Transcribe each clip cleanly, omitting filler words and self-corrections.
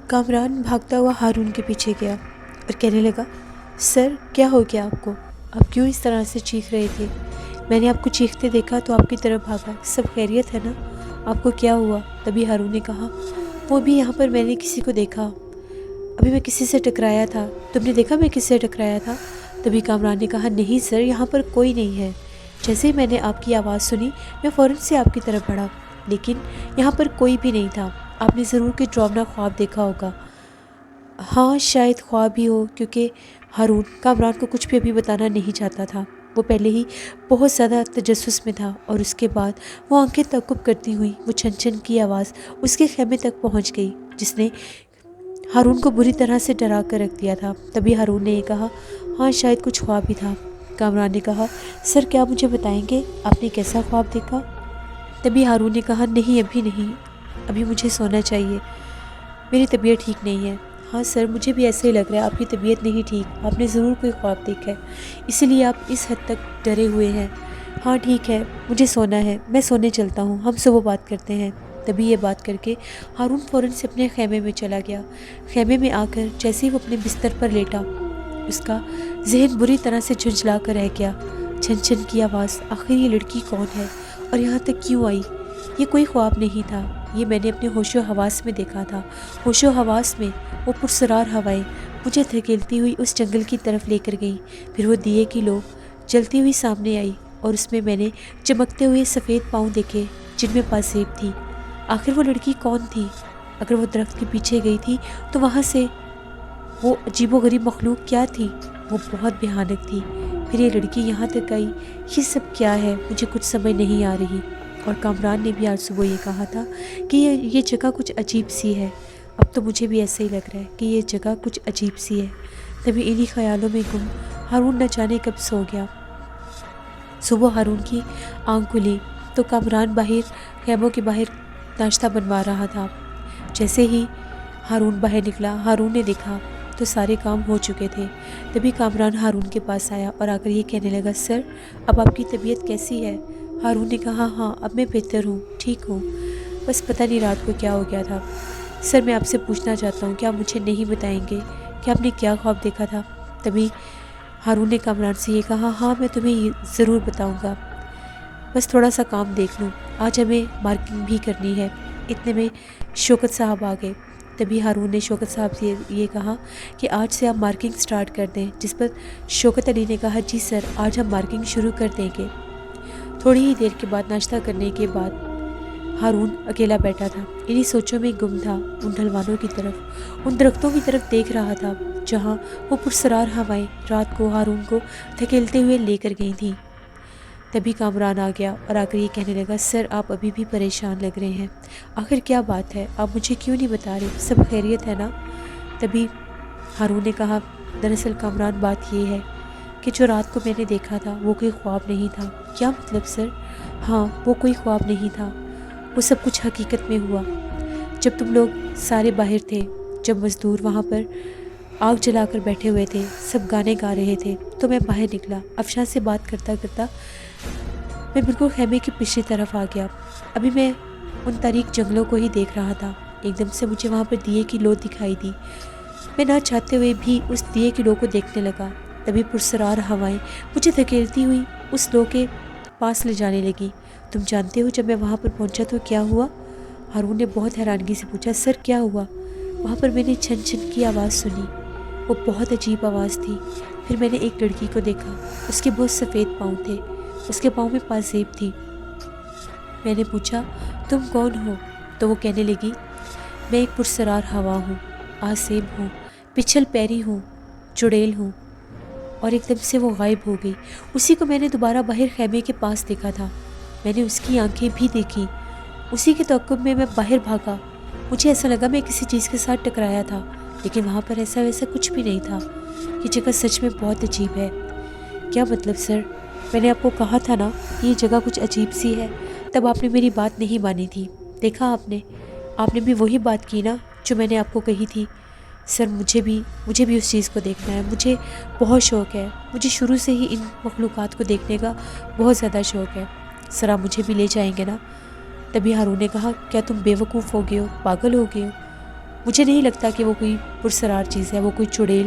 کامران بھاگتا ہوا ہارون کے پیچھے گیا اور کہنے لگا، سر کیا ہو گیا آپ کو؟ آپ کیوں اس طرح سے چیخ رہے تھے؟ میں نے آپ کو چیختے دیکھا تو آپ کی طرف بھاگا، سب خیریت ہے نا؟ آپ کو کیا ہوا؟ تبھی ہارون نے کہا، وہ بھی یہاں پر میں نے کسی کو دیکھا، ابھی میں کسی سے ٹکرایا تھا۔ تم نے دیکھا میں کس سے ٹکرایا تھا؟ تبھی کامران نے کہا، نہیں سر، یہاں پر کوئی نہیں ہے۔ جیسے ہی میں نے آپ کی آواز سنی میں فوراً سے آپ کی طرف بڑھا، لیکن یہاں پر کوئی بھی نہیں تھا۔ آپ نے ضرور کوئی ڈراؤنا خواب دیکھا ہوگا۔ ہاں شاید خواب ہی ہو، کیونکہ ہارون کامران کو کچھ بھی ابھی بتانا نہیں چاہتا تھا۔ وہ پہلے ہی بہت زیادہ تجسس میں تھا، اور اس کے بعد وہ آنکھیں تعقب کرتی ہوئی وہ چھن چھن کی آواز اس کے خیمے تک پہنچ گئی، جس نے ہارون کو بری طرح سے ڈرا کر رکھ دیا تھا۔ تبھی ہارون نے یہ کہا، ہاں شاید کچھ خواب ہی تھا۔ کامران نے کہا، سر کیا آپ مجھے بتائیں گے آپ نے کیسا خواب دیکھا؟ تبھی ہارون نے کہا، نہیں ابھی نہیں، ابھی مجھے سونا چاہیے، میری طبیعت ٹھیک نہیں ہے۔ ہاں سر، مجھے بھی ایسا ہی لگ رہا ہے، آپ کی طبیعت نہیں ٹھیک، آپ نے ضرور کوئی خواب دیکھا ہے، اسی لیے آپ اس حد تک ڈرے ہوئے ہیں۔ ہاں ٹھیک ہے، مجھے سونا ہے، میں سونے چلتا ہوں، ہم صبح بات کرتے ہیں۔ تبھی یہ بات کر کے ہارون فوراً سے اپنے خیمے میں چلا گیا۔ خیمے میں آ کر جیسے ہی وہ اپنے بستر پر لیٹا، اس کا ذہن بری طرح سے جھنجھلا کر رہ گیا۔ چھن چھن کی آواز، آخر یہ لڑکی کون ہے اور یہاں تک کیوں آئی؟ یہ کوئی خواب نہیں تھا، یہ میں نے اپنے ہوش و حواس میں دیکھا تھا۔ ہوش و حواس میں وہ پرسرار ہوائیں مجھے دھکیلتی ہوئی اس جنگل کی طرف لے کر گئیں۔ پھر وہ دیے کی لو جلتی ہوئی سامنے آئی، اور اس میں نے چمکتے ہوئے سفید پاؤں دیکھے جن میں پاسیب تھی۔ آخر وہ لڑکی کون تھی؟ اگر وہ درخت کے پیچھے گئی تھی تو وہاں سے وہ عجیب و غریب مخلوق کیا تھی؟ وہ بہت بھیانک تھی۔ پھر یہ لڑکی یہاں تک آئی، یہ سب کیا ہے؟ مجھے کچھ سمجھ نہیں آ رہی۔ اور کامران نے بھی آج صبح یہ کہا تھا کہ یہ جگہ کچھ عجیب سی ہے۔ اب تو مجھے بھی ایسا ہی لگ رہا ہے کہ یہ جگہ کچھ عجیب سی ہے۔ تبھی انہی خیالوں میں گم ہارون نہ جانے کب سو گیا۔ صبح ہارون کی آنکھ کھلی تو کامران باہر خیموں کے باہر ناشتہ بنوا رہا تھا۔ جیسے ہی ہارون باہر نکلا، ہارون نے دیکھا تو سارے کام ہو چکے تھے۔ تبھی کامران ہارون کے پاس آیا اور آ کر یہ کہنے لگا، سر اب آپ کی طبیعت کیسی ہے؟ ہارون نے کہا، ہاں اب میں بہتر ہوں، ٹھیک ہوں، بس پتہ نہیں رات کو کیا ہو گیا تھا۔ سر میں آپ سے پوچھنا چاہتا ہوں، کیا آپ مجھے نہیں بتائیں گے کہ آپ نے کیا خواب دیکھا تھا؟ تبھی ہارون نے کامران سے یہ کہا، ہاں میں تمہیں ضرور بتاؤں گا، بس تھوڑا سا کام دیکھ لوں، آج ہمیں مارکنگ بھی کرنی ہے۔ اتنے میں شوکت صاحب آ گئے۔ تبھی ہارون نے شوکت صاحب سے یہ کہا کہ آج سے آپ مارکنگ سٹارٹ کر دیں، جس پر شوکت علی نے کہا، جی سر آج ہم مارکنگ شروع کر دیں گے۔ تھوڑی ہی دیر کے بعد ناشتہ کرنے کے بعد ہارون اکیلا بیٹھا تھا، انہی سوچوں میں گم تھا، ان ڈھلوانوں کی طرف، ان درختوں کی طرف دیکھ رہا تھا جہاں وہ پرسرار ہوائیں رات کو ہارون کو دھکیلتے ہوئے لے کر گئی تھیں۔ تبھی کامران آ گیا اور آ کر یہ کہنے لگا، سر آپ ابھی بھی پریشان لگ رہے ہیں، آخر کیا بات ہے؟ آپ مجھے کیوں نہیں بتا رہے؟ سب خیریت ہے نا؟ تبھی ہارون نے کہا، دراصل کامران بات یہ ہے کہ جو رات کو میں نے دیکھا تھا وہ کوئی خواب نہیں تھا۔ کیا مطلب سر؟ ہاں وہ کوئی خواب نہیں تھا، وہ سب کچھ حقیقت میں ہوا۔ جب تم لوگ سارے باہر تھے، جب مزدور وہاں پر آگ جلا کر بیٹھے ہوئے تھے، سب گانے گا رہے تھے، تو میں باہر نکلا، افشاں سے بات کرتا کرتا میں بالکل خیمے کی پچھلی طرف آ گیا۔ ابھی میں ان تاریک جنگلوں کو ہی دیکھ رہا تھا، ایک دم سے مجھے وہاں پر دیے کی لو دکھائی دی۔ میں نہ چاہتے ہوئے بھی اس دیے کی لو کو دیکھنے لگا۔ تبھی پرسرار ہوائیں مجھے دھکیلتی ہوئی اس لو کے پاس لے جانے لگی۔ تم جانتے ہو جب میں وہاں پر پہنچا تو کیا ہوا؟ ہارون نے بہت حیرانگی سے پوچھا، سر کیا ہوا؟ وہاں پر میں نے چھن چھن کی آواز سنی، وہ بہت عجیب آواز تھی۔ پھر میں نے ایک لڑکی کو دیکھا، اس کے بہت سفید پاؤں تھے، اس کے پاؤں میں پاسیب تھی۔ میں نے پوچھا، تم کون ہو؟ تو وہ کہنے لگی، میں ایک پرسرار ہوا ہوں، آسیب ہوں، پچھل پیری ہوں، چڑیل ہوں۔ اور ایک دم سے وہ غائب ہو گئی۔ اسی کو میں نے دوبارہ باہر خیمے کے پاس دیکھا تھا، میں نے اس کی آنکھیں بھی دیکھی۔ اسی کے تعاقب میں باہر بھاگا، مجھے ایسا لگا میں کسی چیز کے ساتھ ٹکرایا تھا، لیکن وہاں پر ایسا ویسا کچھ بھی نہیں تھا۔ یہ جگہ سچ میں بہت عجیب ہے۔ کیا مطلب سر؟ میں نے آپ کو کہا تھا نا یہ جگہ کچھ عجیب سی ہے، تب آپ نے میری بات نہیں مانی تھی۔ دیکھا آپ نے بھی وہی بات کی نا جو میں نے آپ کو کہی تھی۔ سر مجھے بھی اس چیز کو دیکھنا ہے، مجھے بہت شوق ہے، مجھے شروع سے ہی ان مخلوقات کو دیکھنے کا بہت زیادہ شوق ہے۔ سر آپ مجھے بھی لے جائیں گے نا؟ تبھی ہارون نے کہا، کیا تم بے وقوف ہو گئے ہو، پاگل ہو گئے ہو؟ مجھے نہیں لگتا کہ وہ کوئی پرسرار چیز ہے، وہ کوئی چڑیل،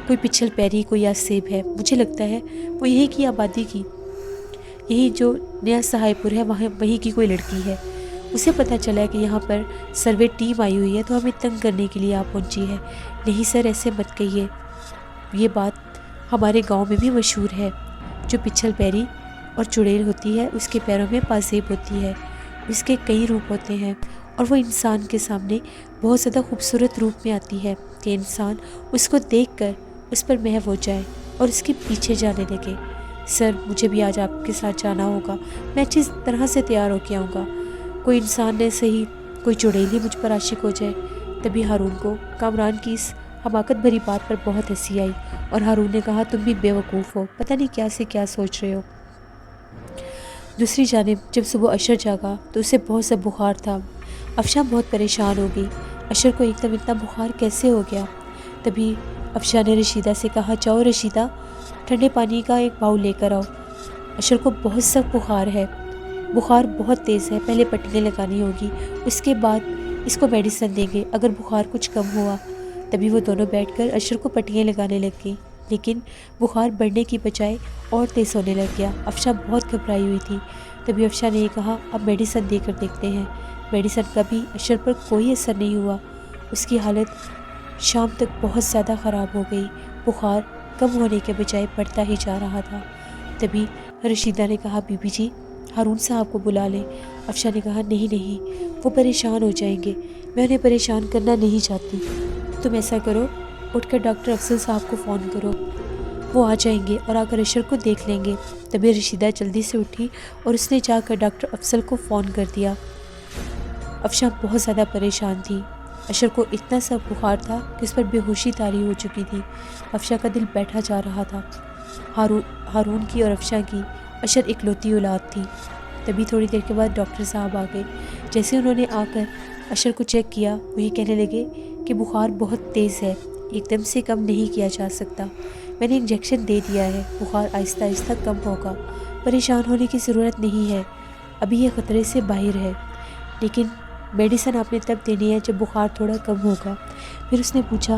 کوئی پچھل پیری، کوئی یاسیب ہے۔ مجھے لگتا ہے وہ یہی کی آبادی کی، یہی جو نیا سہائے پور ہے وہیں کی کوئی لڑکی ہے۔ اسے پتہ چلا ہے کہ یہاں پر سروے ٹیم آئی ہوئی ہے تو ہمیں تنگ کرنے کے لیے آپ پہنچی ہے۔ نہیں سر، ایسے مت کہیے، یہ بات ہمارے گاؤں میں بھی مشہور ہے۔ جو پچھل پیری اور چڑیل ہوتی ہے اس کے پیروں میں پازیب ہوتی ہے، اس کے کئی روپ ہوتے ہیں اور وہ انسان کے سامنے بہت زیادہ خوبصورت روپ میں آتی ہے کہ انسان اس کو دیکھ کر اس پر محو ہو جائے اور اس کے پیچھے جانے لگے۔ سر، مجھے بھی آج آپ کے ساتھ جانا ہوگا، میں اچھی طرح سے تیار ہو کے آؤں گا، کوئی انسان نے صحیح، کوئی چڑیل ہی مجھ پر عاشق ہو جائے۔ تبھی ہارون کو کامران کی اس حماقت بھری بات پر بہت ہنسی آئی اور ہارون نے کہا، تم بھی بیوقوف ہو، پتہ نہیں کیا سے کیا سوچ رہے ہو۔ دوسری جانب جب صبح اشر جاگا تو اسے بہت سا بخار تھا۔ افشاں بہت پریشان ہو گئی، اشر کو ایک دم اتنا بخار کیسے ہو گیا؟ تبھی افشاں نے رشیدہ سے کہا، جاؤ رشیدہ، ٹھنڈے پانی کا ایک باؤل لے کر آؤ، اشر کو بہت سخت بخار ہے، بخار بہت تیز ہے، پہلے پٹیاں لگانی ہوگی، اس کے بعد اس کو میڈیسن دیں گے اگر بخار کچھ کم ہوا۔ تبھی وہ دونوں بیٹھ کر اشر کو پٹیاں لگانے لگ گئی، لیکن بخار بڑھنے کی بجائے اور تیز ہونے لگ گیا۔ افشاں بہت گھبرائی ہوئی تھی۔ تبھی افشاں نے یہ کہا، اب میڈیسن دے کر دیکھتے ہیں۔ میڈیسن کا بھی اشر پر کوئی اثر نہیں ہوا، اس کی حالت شام تک بہت زیادہ خراب ہو گئی، بخار کم ہونے کے بجائے بڑھتا ہی جا رہا تھا۔ تبھی رشیدہ نے کہا، بی بی جی، ہارون صاحب کو بلا لیں۔ افشاں نے کہا، نہیں، وہ پریشان ہو جائیں گے، میں انہیں پریشان کرنا نہیں چاہتی۔ تم ایسا کرو، اٹھ کر ڈاکٹر افضل صاحب کو فون کرو، وہ آ جائیں گے اور آ کر اشر کو دیکھ لیں گے۔ تبھی رشیدہ جلدی سے اٹھی اور اس نے جا کر ڈاکٹر افضل کو فون کر دیا۔ افشاں بہت زیادہ پریشان تھی، اشر کو اتنا سا بخار تھا کہ اس پر بے ہوشی طاری ہو چکی تھی۔ افشاں کا دل بیٹھا جا رہا تھا۔ ہارون کی اور افشاں کی اشر اکلوتی اولاد تھی۔ تبھی تھوڑی دیر کے بعد ڈاکٹر صاحب آ گئے۔ جیسے انہوں نے آ کر اشر کو چیک کیا، وہ یہ کہنے لگے کہ بخار بہت تیز ہے، ایک دم سے کم نہیں کیا جا سکتا، میں نے انجیکشن دے دیا ہے، بخار آہستہ آہستہ کم ہوگا، پریشان ہونے کی ضرورت نہیں ہے، ابھی یہ خطرے سے باہر ہے، لیکن میڈیسن آپ نے تب دینی ہے جب بخار تھوڑا کم ہوگا۔ پھر اس نے پوچھا،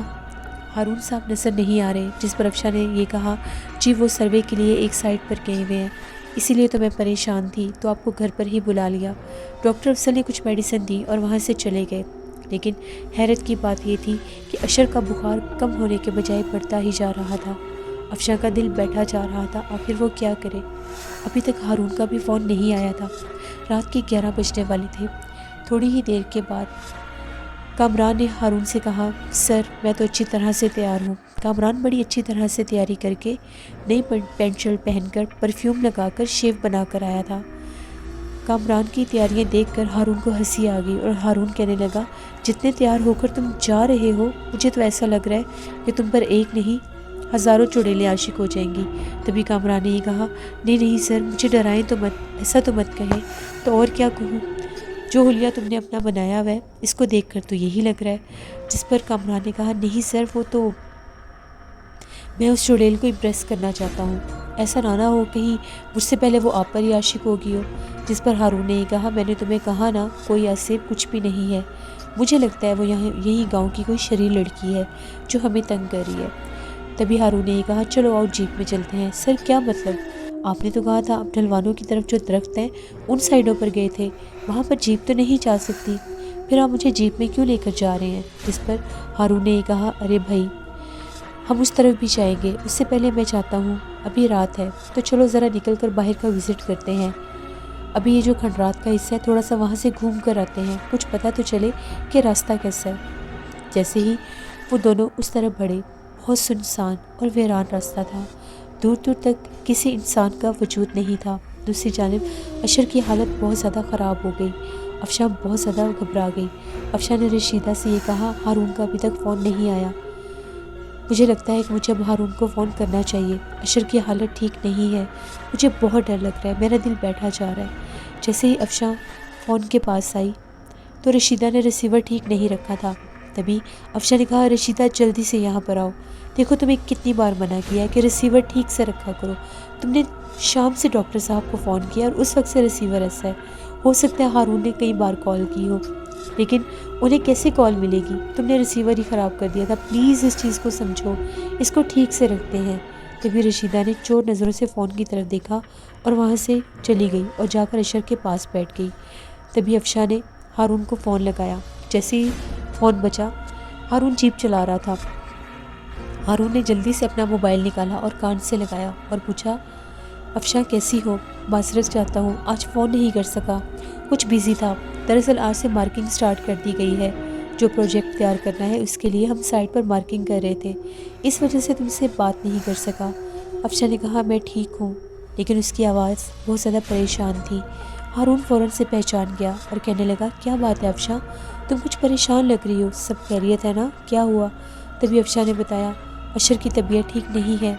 ہارون صاحب نظر نہیں آ رہے؟ جس پر افشاں نے یہ کہا، جی وہ سروے کے لیے ایک سائٹ پر گئے ہوئے ہیں، اسی لیے تو میں پریشان تھی تو آپ کو گھر پر ہی بلا لیا۔ ڈاکٹر افضل نے کچھ میڈیسن دی اور وہاں سے چلے گئے، لیکن حیرت کی بات یہ تھی کہ اشر کا بخار کم ہونے کے بجائے بڑھتا ہی جا رہا تھا۔ افشاں کا دل بیٹھا جا رہا تھا، آخر وہ کیا کرے؟ ابھی تک ہارون کا بھی فون نہیں آیا تھا، رات کے 11 بجنے والے تھے۔ تھوڑی ہی دیر کے بعد کامران نے ہارون سے کہا، سر میں تو اچھی طرح سے تیار ہوں۔ کامران بڑی اچھی طرح سے تیاری کر کے نئی پینٹ شرٹ پہن کر پرفیوم لگا کر شیو بنا کر آیا تھا۔ کامران کی تیاریاں دیکھ کر ہارون کو ہنسی آ گئی اور ہارون کہنے لگا، جتنے تیار ہو کر تم جا رہے ہو، مجھے تو ایسا لگ رہا ہے کہ تم پر ایک نہیں ہزاروں چڑیلیں عاشق ہو جائیں گی۔ تبھی کامران نے یہ کہا، نہیں سر، مجھے ڈرائیں تو مت، ایسا تو مت کہیں، تو اور کیا کہوں؟ جو حلیہ تم نے اپنا بنایا ہوا ہے اس کو دیکھ کر تو یہی لگ رہا ہے۔ جس پر کامران نے کہا، نہیں سر، وہ تو میں اس چڑیل کو امپریس کرنا چاہتا ہوں، ایسا نہ ہو کہیں مجھ سے پہلے وہ آپ پر ہی عاشق ہوگی ہو۔ جس پر ہارون نے یہ کہا، میں نے تمہیں کہا نا، کوئی ایسے کچھ بھی نہیں ہے، مجھے لگتا ہے وہ یہی گاؤں کی کوئی شریر لڑکی ہے جو ہمیں تنگ کر رہی ہے۔ تبھی ہارون نے یہ کہا، چلو آؤ جیپ میں چلتے ہیں۔ سر کیا مطلب؟ آپ نے تو کہا تھا آپ ڈھلوانوں کی طرف جو درخت ہیں ان سائڈوں پر گئے تھے، وہاں پر جیپ تو نہیں جا سکتی، پھر آپ مجھے جیپ میں کیوں لے کر جا رہے ہیں؟ جس پر ہارون نے یہ کہا، ارے بھائی، ہم اس طرف بھی جائیں گے، اس سے پہلے میں چاہتا ہوں، ابھی رات ہے تو چلو ذرا نکل کر باہر کا وزٹ کرتے ہیں، ابھی یہ جو کھنڈرات کا حصہ ہے تھوڑا سا وہاں سے گھوم کر آتے ہیں، کچھ پتہ تو چلے کہ راستہ کیسا ہے۔ جیسے ہی وہ دونوں اس طرف بڑھے، بہت سنسان اور ویران راستہ تھا، دور دور تک کسی انسان کا وجود نہیں تھا۔ دوسری جانب اشر کی حالت بہت زیادہ خراب ہو گئی، افشاں بہت زیادہ گھبرا گئی۔ افشاں نے رشیدہ سے یہ کہا، ہارون کا ابھی تک فون نہیں آیا، مجھے لگتا ہے کہ مجھے اب ہارون کو فون کرنا چاہیے، اشر کی حالت ٹھیک نہیں ہے، مجھے بہت ڈر لگ رہا ہے، میرا دل بیٹھا جا رہا ہے۔ جیسے ہی افشاں فون کے پاس آئی تو رشیدہ نے ریسیور ٹھیک نہیں رکھا تھا۔ تبھی افشاں نے کہا، رشیدہ جلدی سے یہاں پر آؤ، دیکھو تمہیں کتنی بار منع کیا ہے کہ ریسیور ٹھیک سے رکھا کرو، تم نے شام سے ڈاکٹر صاحب کو فون کیا اور اس وقت سے ریسیور ایسا ہے، ہو سکتا ہے ہارون نے کئی بار کال کی ہو، لیکن انہیں کیسے کال ملے گی؟ تم نے ریسیور ہی خراب کر دیا تھا، پلیز اس چیز کو سمجھو، اس کو ٹھیک سے رکھتے ہیں۔ تبھی رشیدہ نے چور نظروں سے فون کی طرف دیکھا اور وہاں سے چلی گئی اور جا کر اشر کے پاس بیٹھ گئی۔ تبھی افشاں نے ہارون کو فون لگایا۔ جیسے ہی فون بچا، ہارون جیپ چلا رہا تھا۔ ہارون نے جلدی سے اپنا موبائل نکالا اور کان سے لگایا اور پوچھا، افشاں کیسی ہو؟ معذرت چاہتا ہوں، آج فون نہیں کر سکا، کچھ بیزی تھا۔ دراصل آج سے مارکنگ سٹارٹ کر دی گئی ہے، جو پروجیکٹ تیار کرنا ہے اس کے لیے ہم سائٹ پر مارکنگ کر رہے تھے، اس وجہ سے تم سے بات نہیں کر سکا۔ افشاں نے کہا، میں ٹھیک ہوں، لیکن اس کی آواز بہت زیادہ پریشان تھی۔ ہارون فوراً سے پہچان گیا اور کہنے لگا، کیا بات ہے افشاں، تم کچھ پریشان لگ رہی ہو، سب خیریت ہے نا، کیا ہوا؟ تبھی افشاں نے بتایا، اشر کی طبیعت ٹھیک نہیں ہے،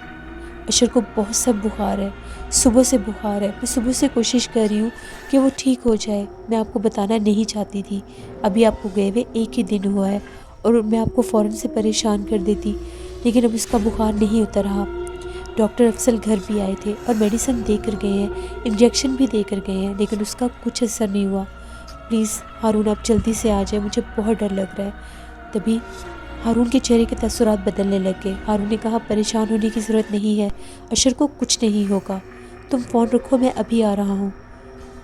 اشر کو بہت سخت بخار ہے، صبح سے بخار ہے، میں صبح سے کوشش کر رہی ہوں کہ وہ ٹھیک ہو جائے۔ میں آپ کو بتانا نہیں چاہتی تھی، ابھی آپ کو گئے ہوئے ایک ہی دن ہوا ہے اور میں آپ کو فوراً سے پریشان کر دیتی، لیکن اب اس کا بخار نہیں اتر رہا۔ ڈاکٹر افضل گھر بھی آئے تھے اور میڈیسن دے کر گئے ہیں، انجیکشن بھی دے کر گئے ہیں، لیکن اس کا کچھ اثر نہیں ہوا۔ پلیز ہارون آپ جلدی سے آ جائیں، مجھے بہت ڈر لگ رہا ہے۔ تبھی ہارون کے چہرے کے تاثرات بدلنے لگ گئے۔ ہارون نے کہا، پریشان ہونے کی ضرورت نہیں ہے، اشر کو کچھ نہیں ہوگا، تم فون رکھو، میں ابھی آ رہا ہوں،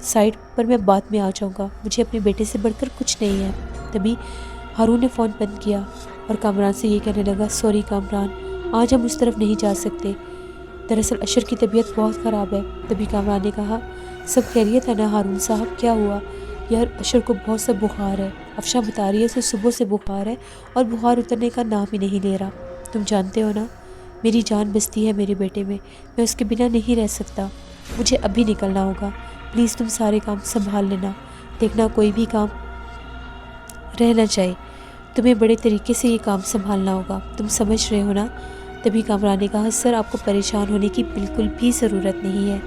سائٹ پر میں بعد میں آ جاؤں گا، مجھے اپنے بیٹے سے بڑھ کر کچھ نہیں ہے۔ تبھی ہارون نے فون بند کیا اور کامران سے یہ کہنے لگا، سوری کامران، آج ہم اس طرف نہیں جا سکتے، دراصل اشر کی طبیعت بہت خراب ہے۔ تبھی کامران نے کہا، سب خیریت ہے نا ہارون صاحب، کیا ہوا؟ یار اشر کو بہت سا بخار ہے، افشاں بتا رہی ہے اسے صبح سے بخار ہے اور بخار اترنے کا نام ہی نہیں لے رہا۔ تم جانتے ہو نا، میری جان بستی ہے میرے بیٹے میں اس کے بنا نہیں رہ سکتا، مجھے ابھی نکلنا ہوگا، پلیز تم سارے کام سنبھال لینا، دیکھنا کوئی بھی کام رہ نہ جائے، تمہیں بڑے طریقے سے یہ کام سنبھالنا ہوگا، تم سمجھ رہے ہو نا؟ تبھی کامران نے کہا، سر آپ کو پریشان ہونے کی بالکل بھی ضرورت نہیں ہے،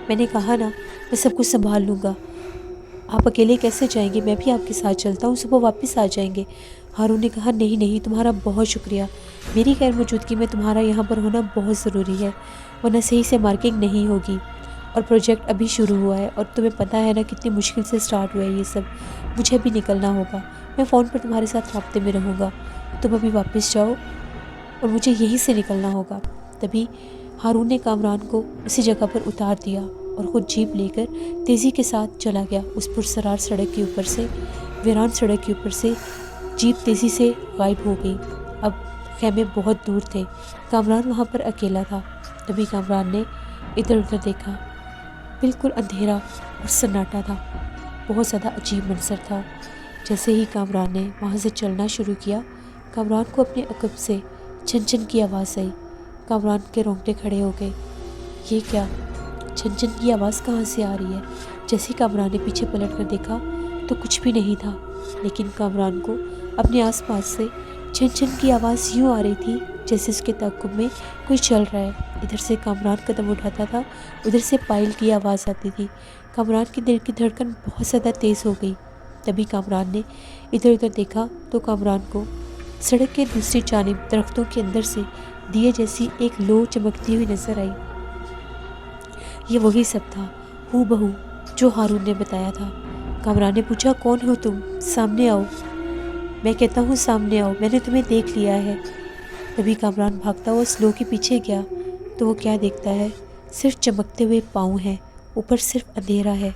میں نے کہا نا میں سب کچھ سنبھال لوں گا، آپ اکیلے کیسے جائیں گے؟ میں بھی آپ کے ساتھ چلتا ہوں، صبح واپس آ جائیں گے۔ ہارون نے کہا، نہیں نہیں، تمہارا بہت شکریہ، میری غیر موجودگی میں تمہارا یہاں پر ہونا بہت ضروری ہے، ورنہ صحیح سے مارکنگ نہیں ہوگی، اور پروجیکٹ ابھی شروع ہوا ہے اور تمہیں پتہ ہے نا کتنی مشکل سے سٹارٹ ہوا ہے یہ سب، مجھے ابھی نکلنا ہوگا، میں فون پر تمہارے ساتھ رابطے میں رہوں گا، تم ابھی واپس جاؤ اور مجھے یہیں سے نکلنا ہوگا۔ تبھی ہارون نے کامران کو اسی جگہ پر اتار دیا اور خود جیپ لے کر تیزی کے ساتھ چلا گیا اس پرسرار سڑک کے اوپر سے، ویران سڑک کے اوپر سے جیپ تیزی سے غائب ہو گئی۔ اب خیمے بہت دور تھے، کامران وہاں پر اکیلا تھا۔ تبھی کامران نے ادھر ادھر دیکھا، بالکل اندھیرا اور سناٹا تھا، بہت زیادہ عجیب منظر تھا۔ جیسے ہی کامران نے وہاں سے چلنا شروع کیا، کامران کو اپنے عقب سے چن چن کی آواز آئی۔ کامران کے رونگٹے کھڑے ہو گئے، یہ کیا؟ چن چن کی آواز کہاں سے آ رہی ہے؟ جیسے ہی کامران نے پیچھے پلٹ کر دیکھا تو کچھ بھی نہیں تھا، لیکن کامران کو اپنے آس پاس سے چن چن کی آواز یوں آ رہی تھی جیسے اس کے تعاقب میں کوئی چل رہا ہے۔ ادھر سے کامران قدم اٹھاتا تھا، ادھر سے پائل کی آواز آتی تھی۔ کامران کی دل کی دھڑکن بہت زیادہ تیز ہو گئی۔ تبھی کامران نے ادھر ادھر دیکھا تو کامران کو سڑک کے دوسری جانب درختوں کے اندر سے دیے جیسی ایک لو چمکتی ہوئی نظر آئی۔ یہ وہی سب تھا ہو بہو جو ہارون نے بتایا تھا۔ کامران نے پوچھا، کون ہو تم؟ سامنے آؤ۔ میں کہتا ہوں سامنے آؤ، میں نے تمہیں دیکھ لیا ہے۔ تبھی کامران بھاگتا ہوا اس لو کے پیچھے گیا تو وہ کیا دیکھتا ہے، صرف چمکتے ہوئے پاؤں ہیں، اوپر صرف اندھیرا ہے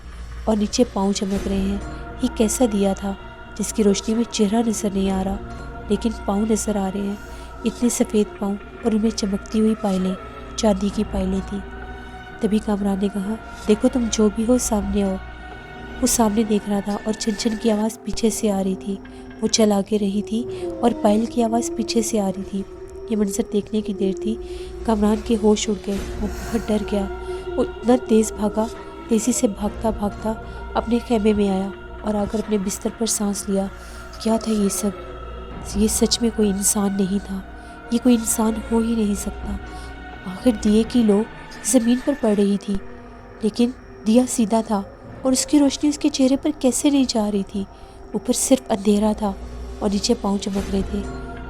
اور نیچے پاؤں چمک رہے ہیں۔ یہ کیسا دیا تھا جس کی روشنی میں چہرہ نظر نہیں آ رہا لیکن پاؤں نظر آ رہے ہیں، اتنے سفید پاؤں اور ان میں چمکتی ہوئی پائلیں، چاندی کی پائلیں تھیں۔ تبھی کامران نے کہا، دیکھو تم جو بھی ہو سامنے آؤ۔ وہ سامنے دیکھ رہا تھا اور چن چن کی آواز پیچھے سے آ رہی تھی، وہ چل آگے رہی تھی اور پائل کی آواز پیچھے سے آ رہی تھی۔ یہ منظر دیکھنے کی دیر تھی، کامران کے ہوش اڑ گئے، وہ بہت ڈر گیا، وہ اتنا تیز بھاگا، تیزی سے بھاگتا بھاگتا اپنے خیمے میں آیا اور آ کر اپنے بستر پر سانس لیا۔ کیا تھا یہ سب؟ یہ سچ میں کوئی انسان نہیں تھا، یہ کوئی انسان ہو ہی نہیں سکتا۔ آخر دیے کی لو زمین پر پڑ رہی تھی لیکن دیا سیدھا تھا اور اس کی روشنی اس کے چہرے پر کیسے نہیں جا رہی تھی؟ اوپر صرف اندھیرا تھا اور نیچے پاؤں چمک رہے تھے۔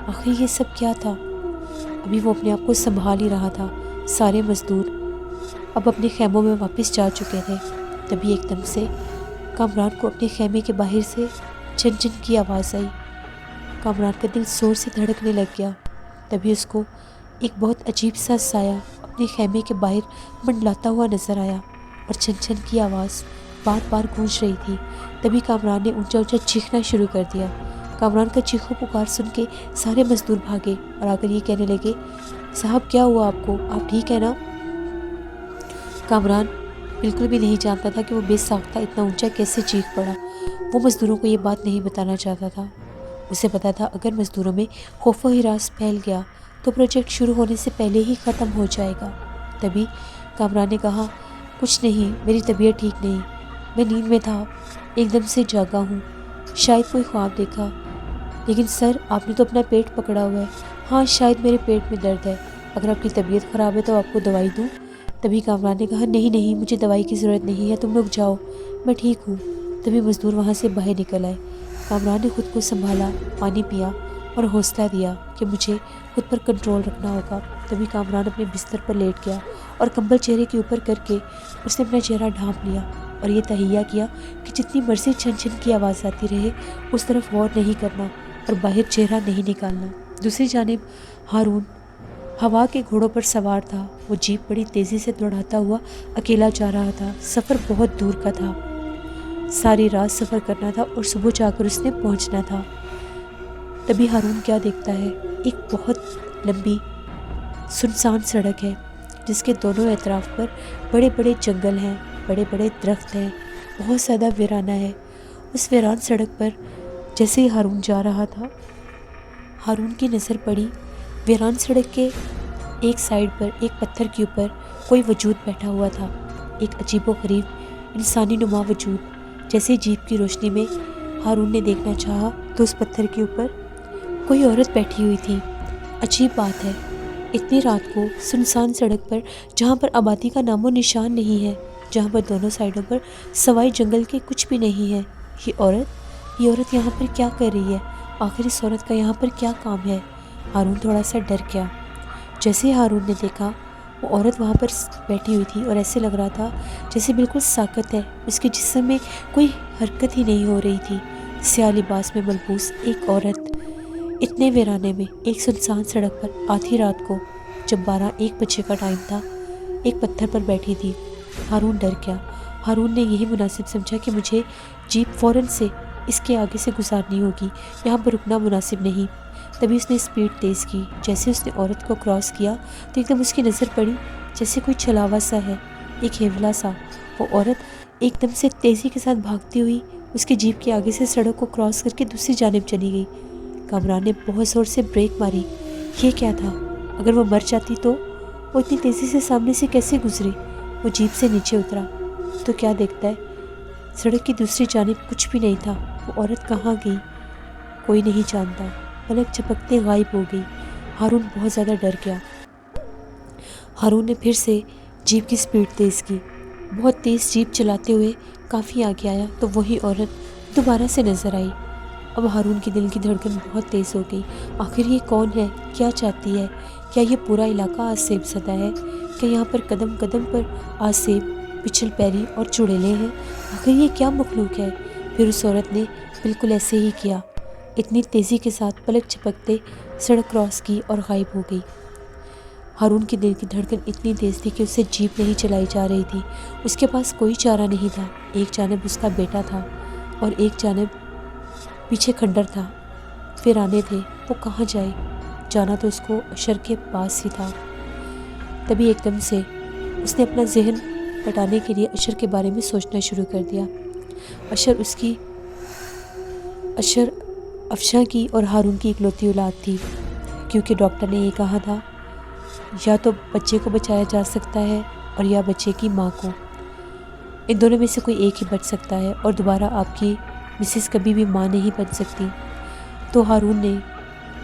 آخر یہ سب کیا تھا؟ ابھی وہ اپنے آپ کو سنبھال ہی رہا تھا۔ سارے مزدور اب اپنے خیموں میں واپس جا چکے تھے۔ تبھی ایک دم سے کامران کو اپنے خیمے کے باہر سے چن چن کی آواز آئی۔ کامران کا دل زور سے دھڑکنے لگ گیا۔ تبھی اس کو ایک بہت عجیب سا سایہ اپنے خیمے کے باہر منڈلاتا ہوا نظر آیا اور چن چن کی آواز بار بار گونج رہی تھی۔ تبھی کامران نے اونچا اونچا چیخنا شروع کر دیا۔ کامران کا چیخو پکار سن کے سارے مزدور بھاگے اور آ کر یہ کہنے لگے، صاحب کیا ہوا آپ کو؟ آپ ٹھیک ہے نا؟ کامران بالکل بھی نہیں جانتا تھا کہ وہ بے ساختہ اتنا اونچا کیسے چیخ پڑا۔ وہ مزدوروں کو یہ بات نہیں بتانا چاہتا تھا۔ اسے پتا تھا اگر مزدوروں میں خوف و ہراس پھیل گیا تو پروجیکٹ شروع ہونے سے پہلے ہی ختم ہو جائے گا۔ تبھی کامران نے کہا، کچھ نہیں، میری طبیعت ٹھیک نہیں، میں نیند میں تھا، ایک دم سے جاگا ہوں، شاید کوئی خواب دیکھا۔ لیکن سر، آپ نے تو اپنا پیٹ پکڑا ہوا ہے۔ ہاں، شاید میرے پیٹ میں درد ہے، اگر آپ کی طبیعت خراب ہے تو آپ کو دوائی دوں؟ تبھی کامران نے کہا، نہیں نہیں، مجھے دوائی کی ضرورت نہیں ہے، تم لوگ جاؤ، میں ٹھیک ہوں۔ تبھی مزدور وہاں سے باہر نکل آئے۔ کامران نے خود کو سنبھالا، پانی پیا اور حوصلہ دیا کہ مجھے خود پر کنٹرول رکھنا ہوگا۔ تبھی کامران اپنے بستر پر لیٹ گیا اور کمبل چہرے کے اوپر کر کے اس نے اپنا چہرہ ڈھانپ لیا اور یہ تہیہ کیا کہ جتنی مرضی چھن چھن کی آواز آتی رہے اس طرف غور نہیں کرنا اور باہر چہرہ نہیں نکالنا۔ دوسری جانب ہارون ہوا کے گھوڑوں پر سوار تھا۔ وہ جیپ بڑی تیزی سے دوڑاتا ہوا اکیلا جا رہا تھا۔ سفر بہت دور کا تھا، ساری رات سفر کرنا تھا اور صبح جا کر اس نے پہنچنا تھا۔ تبھی ہارون کیا دیکھتا ہے، ایک بہت لمبی سنسان سڑک ہے جس کے دونوں اطراف پر بڑے بڑے جنگل ہیں، بڑے بڑے درخت ہیں، بہت زیادہ ویرانہ ہے۔ اس ویران سڑک پر جیسے ہی ہارون جا رہا تھا، ہارون کی نظر پڑی ویران سڑک کے ایک سائیڈ پر ایک پتھر کے اوپر کوئی وجود بیٹھا ہوا تھا، ایک عجیب و غریب انسانی نما وجود۔ جیسے جیپ کی روشنی میں ہارون نے دیکھنا چاہا تو اس پتھر کے اوپر کوئی عورت بیٹھی ہوئی تھی۔ عجیب بات ہے، اتنی رات کو سنسان سڑک پر جہاں پر آبادی کا نام و نشان نہیں ہے، جہاں پر دونوں سائیڈوں پر سوائے جنگل کے کچھ بھی نہیں ہے، یہ عورت یہاں پر کیا کر رہی ہے؟ آخر اس عورت کا یہاں پر کیا کام ہے؟ ہارون تھوڑا سا ڈر گیا۔ جیسے ہی ہارون نے دیکھا وہ عورت وہاں پر بیٹھی ہوئی تھی اور ایسے لگ رہا تھا جیسے بالکل ساکت ہے، اس کے جسم میں کوئی حرکت ہی نہیں ہو رہی تھی۔ سیاہ لباس میں ملبوس ایک عورت اتنے ویرانے میں ایک سنسان سڑک پر آدھی رات کو جب 12-1 بجے کا ٹائم تھا ایک پتھر پر بیٹھی تھی۔ ہارون ڈر گیا۔ ہارون نے یہی مناسب سمجھا کہ مجھے جیپ فوراً سے اس کے آگے سے گزارنی ہوگی، یہاں پر رکنا مناسب نہیں۔ تبھی اس نے اسپیڈ تیز کی۔ جیسے اس نے عورت کو کراس کیا تو ایک دم اس کی نظر پڑی جیسے کوئی چھلاوا سا ہے، ایک ہیولا سا۔ وہ عورت ایک دم سے تیزی کے ساتھ بھاگتی ہوئی اس کی جیپ کے آگے سے سڑک کو کراس کر کے دوسری جانب چلی گئی۔ کامران نے بہت زور سے بریک ماری۔ یہ کیا تھا؟ اگر وہ مر جاتی تو وہ اتنی تیزی سے سامنے سے کیسے گزری؟ وہ جیپ سے نیچے اترا تو کیا دیکھتا ہے، سڑک کی دوسری جانب کچھ بھی نہیں تھا۔ وہ عورت کہاں گئی کوئی نہیں جانتا، پلک جھپکتے غائب ہو گئی۔ ہارون بہت زیادہ ڈر گیا۔ ہارون نے پھر سے جیپ کی اسپیڈ تیز کی۔ بہت تیز جیپ چلاتے ہوئے کافی آگے آیا تو وہی عورت دوبارہ سے نظر آئی۔ اب ہارون کی دل کی دھڑکن بہت تیز ہو گئی۔ آخر یہ کون ہے؟ کیا چاہتی ہے؟ کیا یہ پورا علاقہ آسیب زدہ ہے؟ کیا یہاں پر قدم قدم پر آسیب، پچھل پیری اور چڑیلیں ہیں؟ آخر یہ کیا مخلوق ہے؟ پھر اس عورت نے بالکل ایسے ہی کیا، اتنی تیزی کے ساتھ پلک جھپکتے سڑک کراس کی اور غائب ہو گئی۔ ہارون کی دل کی دھڑکن اتنی تیز تھی کہ اس سے جیپ نہیں چلائی جا رہی تھی۔ اس کے پاس کوئی چارہ نہیں تھا۔ ایک جانب اس کا بیٹا تھا اور ایک جانب پیچھے کھنڈر تھا، ویرانے تھے۔ وہ کہاں جائے؟ جانا تو اس کو اشر کے پاس ہی تھا۔ تبھی ایک دم سے اس نے اپنا ذہن ہٹانے کے لیے اشر کے بارے میں سوچنا شروع کر دیا۔ اشر افشاں کی اور ہارون کی اکلوتی اولاد تھی، کیونکہ ڈاکٹر نے یہ کہا تھا یا تو بچے کو بچایا جا سکتا ہے اور یا بچے کی ماں کو، ان دونوں میں سے کوئی ایک ہی بچ سکتا ہے اور دوبارہ آپ کی مسز کبھی بھی ماں نہیں بن سکتی۔ تو ہارون نے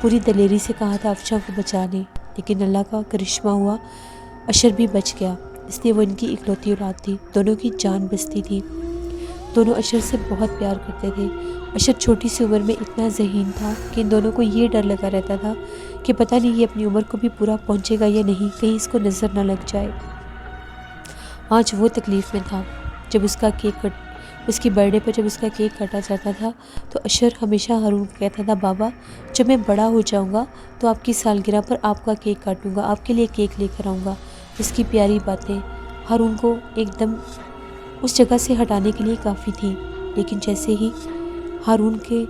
پوری دلیری سے کہا تھا افشاں کو بچانے، لیکن اللہ کا کرشمہ ہوا، اشر بھی بچ گیا، اس لیے وہ ان کی اکلوتی اولاد تھی، دونوں کی جان بستی تھی۔ دونوں اشر سے بہت پیار کرتے تھے۔ اشر چھوٹی سی عمر میں اتنا ذہین تھا کہ ان دونوں کو یہ ڈر لگا رہتا تھا کہ پتہ نہیں یہ اپنی عمر کو بھی پورا پہنچے گا یا نہیں، کہیں اس کو نظر نہ لگ جائے۔ آج وہ تکلیف میں تھا جب اس کا کیک اس کی برتھ ڈے پر جب اس کا کیک کاٹا جاتا تھا تو اشر ہمیشہ ہارون کو کہتا تھا بابا جب میں بڑا ہو جاؤں گا تو آپ کی سالگرہ پر آپ کا کیک کاٹوں گا، آپ کے لیے کیک لے کر آؤں گا۔ اس کی پیاری باتیں ہارون کو ایک دم اس جگہ سے ہٹانے کے لیے کافی تھی، لیکن جیسے ہی ہارون کے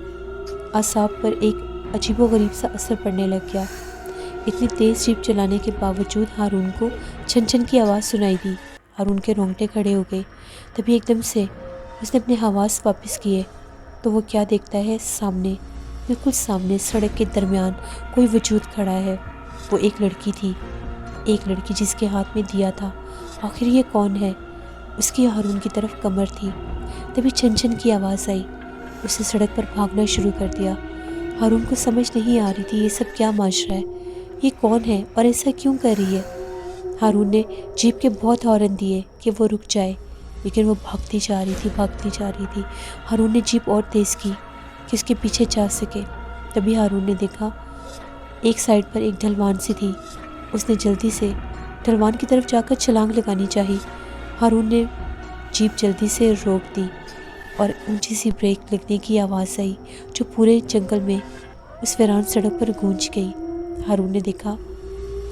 اعصاب پر ایک عجیب و غریب سا اثر پڑنے لگ گیا۔ اتنی تیز جیپ چلانے کے باوجود ہارون کو چھن چھن کی آواز سنائی دی۔ ہارون کے رونگٹے کھڑے ہو گئے۔ تبھی ایک دم سے اس نے اپنے حواس واپس کیے تو وہ کیا دیکھتا ہے، سامنے، بالکل سامنے سڑک کے درمیان کوئی وجود کھڑا ہے۔ وہ ایک لڑکی تھی، ایک لڑکی جس کے ہاتھ میں دیا تھا۔ آخر یہ کون ہے؟ اس کی ہارون کی طرف کمر تھی۔ تبھی چھن چھن کی آواز آئی۔ اس نے سڑک پر بھاگنا شروع کر دیا۔ ہارون کو سمجھ نہیں آ رہی تھی یہ سب کیا معاشرہ ہے، یہ کون ہے اور ایسا کیوں کر رہی ہے۔ ہارون نے جیپ کے بہت ہارن دیے کہ وہ رک جائے، لیکن وہ بھاگتی جا رہی تھی۔ ہارون نے جیپ اور تیز کی کہ اس کے پیچھے جا سکے۔ تبھی ہارون نے دیکھا ایک سائڈ پر ایک ڈھلوان سی تھی۔ اس نے جلدی سے ڈھلوان کی طرف جا کر چھلانگ لگانی چاہی۔ ہارون نے جیپ جلدی سے روک دی اور اونچی سی بریک لگنے کی آواز آئی جو پورے جنگل میں اس ویران سڑک پر گونج گئی۔ ہارون نے دیکھا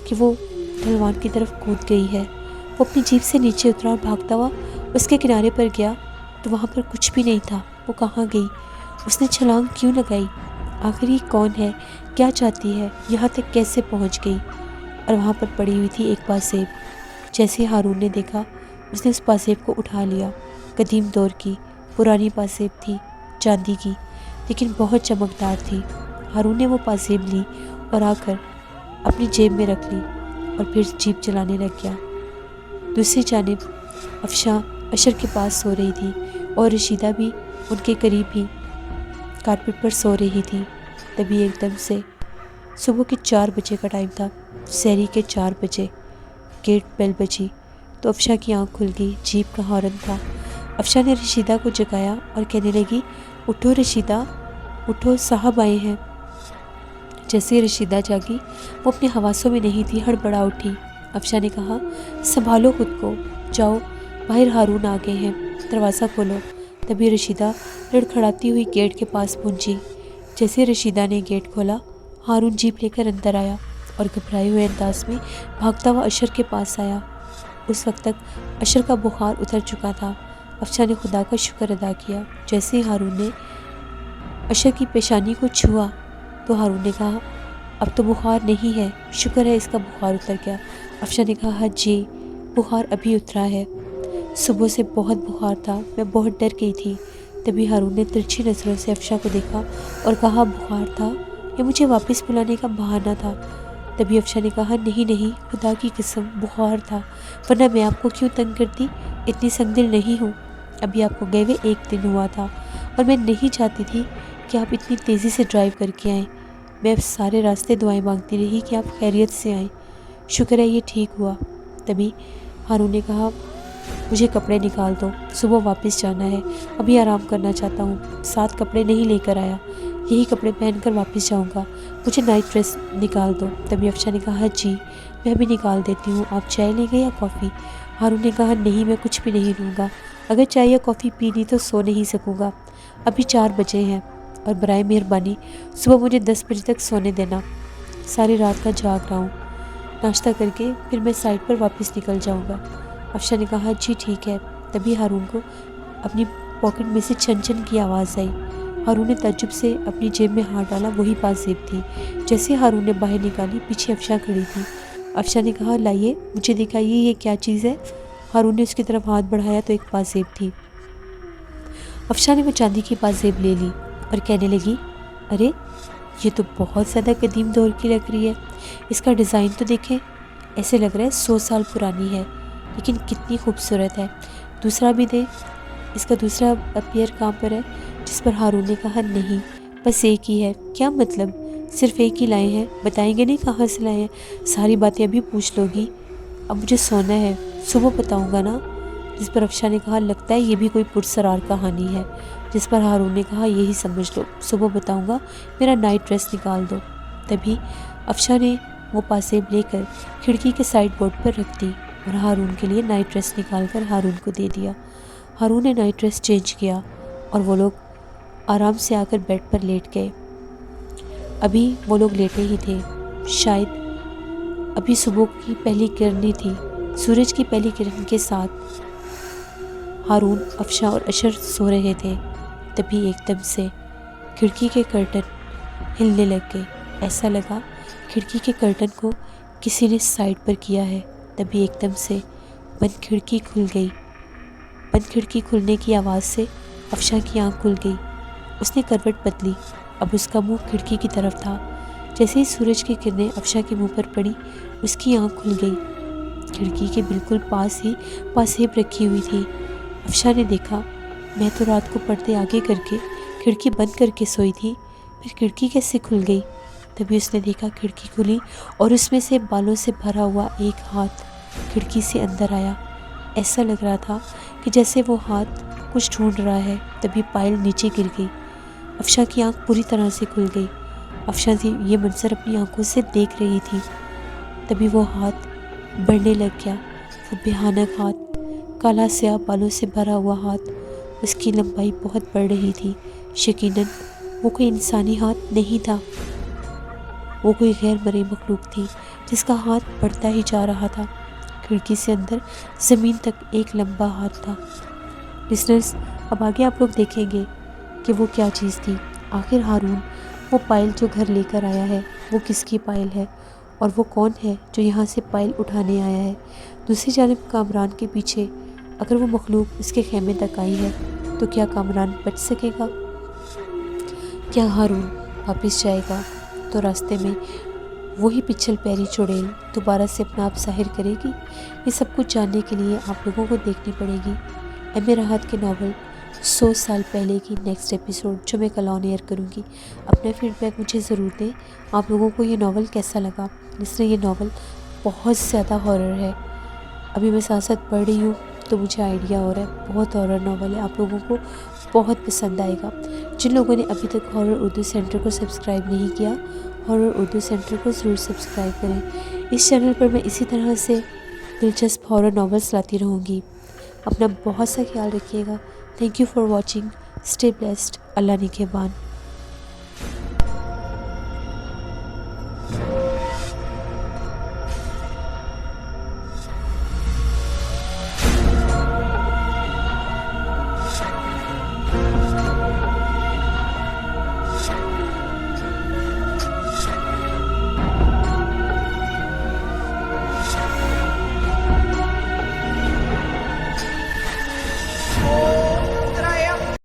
کہ وہ ڈھلوان کی طرف کود گئی ہے۔ وہ اپنی جیپ سے نیچے اترا اور بھاگتا ہوا اس کے کنارے پر گیا تو وہاں پر کچھ بھی نہیں تھا۔ وہ کہاں گئی؟ اس نے چھلانگ کیوں لگائی؟ آخر یہ کون ہے؟ کیا چاہتی ہے؟ یہاں تک کیسے پہنچ گئی؟ اور وہاں پر پڑی ہوئی تھی ایک پاسیب۔ جیسے ہارون نے دیکھا اس نے اس پاسیب کو اٹھا لیا۔ قدیم دور کی پرانی پاسیب تھی، چاندی کی، لیکن بہت چمکدار تھی۔ ہارون نے وہ پاسیب لی اور آ کر اپنی جیب میں رکھ لی اور پھر جیپ چلانے لگ گیا۔ دوسری جانب افشاں اشر کے پاس سو رہی تھی اور رشیدہ بھی ان کے قریب ہی کارپٹ پر سو رہی تھی۔ تبھی ایک دم سے صبح کے 4 بجے کا ٹائم تھا، سحری کے 4 بجے گیٹ بیل بجی تو افشاں کی آنکھ کھل گئی۔ جیپ کا ہارن تھا۔ افشاں نے رشیدہ کو جگایا اور کہنے لگی اٹھو رشیدہ، اٹھو، صاحب آئے ہیں۔ جیسے رشیدہ جاگی وہ اپنے حواسوں میں نہیں تھی، ہڑبڑا اٹھی۔ افشاں نے کہا سنبھالو خود کو، جاؤ باہر ہارون آ گئے ہیں، دروازہ کھولو۔ تبھی رشیدہ لڑکھڑاتی ہوئی گیٹ کے پاس پہنچی۔ جیسے رشیدہ نے گیٹ کھولا ہارون جیپ لے کر اندر آیا اور گھبرائے ہوئے انداز میں بھاگتا ہوا اشر کے پاس آیا۔ اس وقت تک اشر کا بخار اتر چکا تھا۔ افشاں نے خدا کا شکر ادا کیا۔ جیسے ہی ہارون نے اشر کی پیشانی کو چھوا تو ہارون نے کہا اب تو بخار نہیں ہے، شکر ہے اس کا بخار اتر گیا۔ افشاں نے کہا جی بخار ابھی اترا ہے، صبح سے بہت بخار تھا، میں بہت ڈر گئی تھی۔ تبھی ہارون نے ترچھی نظروں سے افشاں کو دیکھا اور کہا بخار تھا یا مجھے واپس بلانے کا بہانہ تھا؟ تبھی افشاں نے کہا نہیں نہیں، خدا کی قسم بخار تھا، ورنہ میں آپ کو کیوں تنگ کرتی، اتنی سنگ دل نہیں ہوں۔ ابھی آپ کو گئے ہوئے 1 دن ہوا تھا اور میں نہیں چاہتی تھی کہ آپ اتنی تیزی سے ڈرائیو کر کے آئیں۔ میں سارے راستے دعائیں مانگتی رہی کہ آپ خیریت سے آئیں، شکر ہے یہ ٹھیک ہوا۔ تبھی ہارون نے کہا مجھے کپڑے نکال دو، صبح واپس جانا ہے، ابھی آرام کرنا چاہتا ہوں، ساتھ کپڑے نہیں لے کر آیا، یہی کپڑے پہن کر واپس جاؤں گا، مجھے نائٹ ڈریس نکال دو۔ تبھی افشاں نے کہا جی میں بھی نکال دیتی ہوں، آپ چائے لیں گے یا کافی؟ ہارون نے کہا نہیں میں کچھ بھی نہیں لوں گا، اگر چائے یا کافی پی لی تو سو نہیں سکوں گا، ابھی 4 بجے ہیں اور برائے مہربانی صبح مجھے 10 بجے تک سونے دینا، ساری رات کا جاگ رہا ہوں، ناشتہ کر کے پھر میں سائٹ پر واپس نکل جاؤں گا۔ افشاں نے کہا جی ٹھیک ہے۔ تبھی ہارون کو اپنی پاکٹ میں سے چھن چھن کی آواز آئی۔ ہارون نے تعجب سے اپنی جیب میں ہاتھ ڈالا، وہی پاسیب تھی۔ جیسے ہارون نے باہر نکالی پیچھے افشاں کھڑی تھی۔ افشاں نے کہا لائیے مجھے دکھائیے یہ کیا چیز ہے۔ ہارون نے اس کی طرف ہاتھ بڑھایا تو ایک پاسیب تھی۔ افشاں نے وہ چاندی کی پاسیب لے لی اور کہنے لگی ارے یہ تو بہت زیادہ قدیم دور کی لگ رہی ہے، اس کا ڈیزائن تو دیکھیں، ایسے لگ رہا ہے 100 سال پرانی ہے، لیکن کتنی خوبصورت ہے، دوسرا بھی دیں۔ اس کا دوسرا پیئر کہاں پر ہے؟ جس پر ہارون نے کہا نہیں بس ایک ہی ہے۔ کیا مطلب صرف ایک ہی لائے ہیں؟ بتائیں گے نہیں کہاں سے لائے ہیں؟ ساری باتیں ابھی پوچھ لو گی، اب مجھے سونا ہے، صبح بتاؤں گا نا۔ جس پر افشاں نے کہا لگتا ہے یہ بھی کوئی پرسرار کہانی ہے۔ جس پر ہارون نے کہا یہی سمجھ لو، صبح بتاؤں گا، میرا نائٹ ڈریس نکال دو۔ تبھی افشاں نے وہ پاسیب لے کر کھڑکی کے سائڈ بورڈ پر رکھ دی اور ہارون کے لیے نائٹ ڈریس نکال کر ہارون کو دے دیا۔ ہارون نے نائٹ ڈریس چینج کیا اور وہ لوگ آرام سے آ کر بیڈ پر لیٹ گئے۔ ابھی وہ لوگ لیٹے ہی تھے، شاید ابھی صبح کی پہلی کرنیں تھی۔ سورج کی پہلی کرن کے ساتھ ہارون، افشاں اور اشر سو رہے تھے۔ تبھی ایک دم سے کھڑکی کے کرٹن ہلنے لگ گئے۔ ایسا لگا کھڑکی کے کرٹن کو کسی نے سائڈ پر کیا ہے۔ تبھی ایک دم سے بند کھڑکی کھل گئی۔ بند کھڑکی کھلنے کی آواز سے افشاں کی آنکھ کھل گئی۔ اس نے کروٹ بدلی، اب اس کا منہ کھڑکی کی طرف تھا۔ جیسے ہی سورج کی کرنیں افشاں کے منہ پر پڑی، اس کی آنکھ کھل گئی۔ کھڑکی کے بالکل پاس ہی پاسیب رکھی ہوئی تھی۔ افشاں نے دیکھا، میں تو رات کو پردے آگے کر کے کھڑکی بند کر کے سوئی تھی، پھر کھڑکی کیسے کھل گئی؟ تبھی اس نے دیکھا کھڑکی کھلی اور اس میں سے بالوں سے بھرا ہوا ایک ہاتھ کھڑکی سے اندر آیا۔ ایسا لگ رہا تھا کہ جیسے وہ ہاتھ کچھ ڈھونڈ رہا ہے۔ تبھی پائل نیچے گر گئی۔ افشاں کی آنکھ پوری طرح سے کھل گئی۔ افشاں یہ منظر اپنی آنکھوں سے دیکھ رہی تھی۔ تبھی وہ ہاتھ بڑھنے لگ گیا، وہ بھیانک ہاتھ، کالا سیاہ بالوں سے بھرا ہوا ہاتھ۔ اس کی لمبائی بہت بڑھ رہی تھی۔ یقیناً وہ کوئی انسانی ہاتھ نہیں تھا، وہ کوئی غیر مرئی مخلوق تھی جس کا ہاتھ بڑھتا ہی جا رہا تھا۔ کھڑکی سے اندر زمین تک ایک لمبا ہاتھ تھا۔ لسنرز، اب آگے آپ لوگ دیکھیں گے کہ وہ کیا چیز تھی۔ آخر ہارون وہ پائل جو گھر لے کر آیا ہے وہ کس کی پائل ہے، اور وہ کون ہے جو یہاں سے پائل اٹھانے آیا ہے؟ دوسری جانب کامران کے پیچھے اگر وہ مخلوق اس کے خیمے تک آئی ہے تو کیا کامران بچ سکے گا؟ کیا ہارون واپس جائے گا تو راستے میں وہی پچھل پیری چڑیل دوبارہ سے اپنا آپ ظاہر کرے گی؟ یہ سب کچھ جاننے کے لیے آپ لوگوں کو دیکھنی پڑے گی ایم اے راحت کے ناول 100 سال پہلے کی نیکسٹ ایپیسوڈ، جو میں کل آن ایئر کروں گی۔ اپنا فیڈ بیک مجھے ضرور دیں، آپ لوگوں کو یہ ناول کیسا لگا؟ جس نے یہ ناول بہت زیادہ ہارر ہے، ابھی میں ساتھ ساتھ پڑھ رہی ہوں تو مجھے آئیڈیا ہو رہا ہے بہت ہارر ناول ہے، آپ لوگوں کو بہت پسند آئے گا۔ جن لوگوں نے ابھی تک ہارر اردو سینٹر کو سبسکرائب نہیں کیا، ہارر اردو سینٹر کو ضرور سبسکرائب کریں۔ اس چینل پر میں اسی طرح سے دلچسپ ہارر ناولز لاتی رہوں گی۔ اپنا بہت سا خیال رکھیے گا۔ Thank you for watching, stay blessed, اللہ نگہبان۔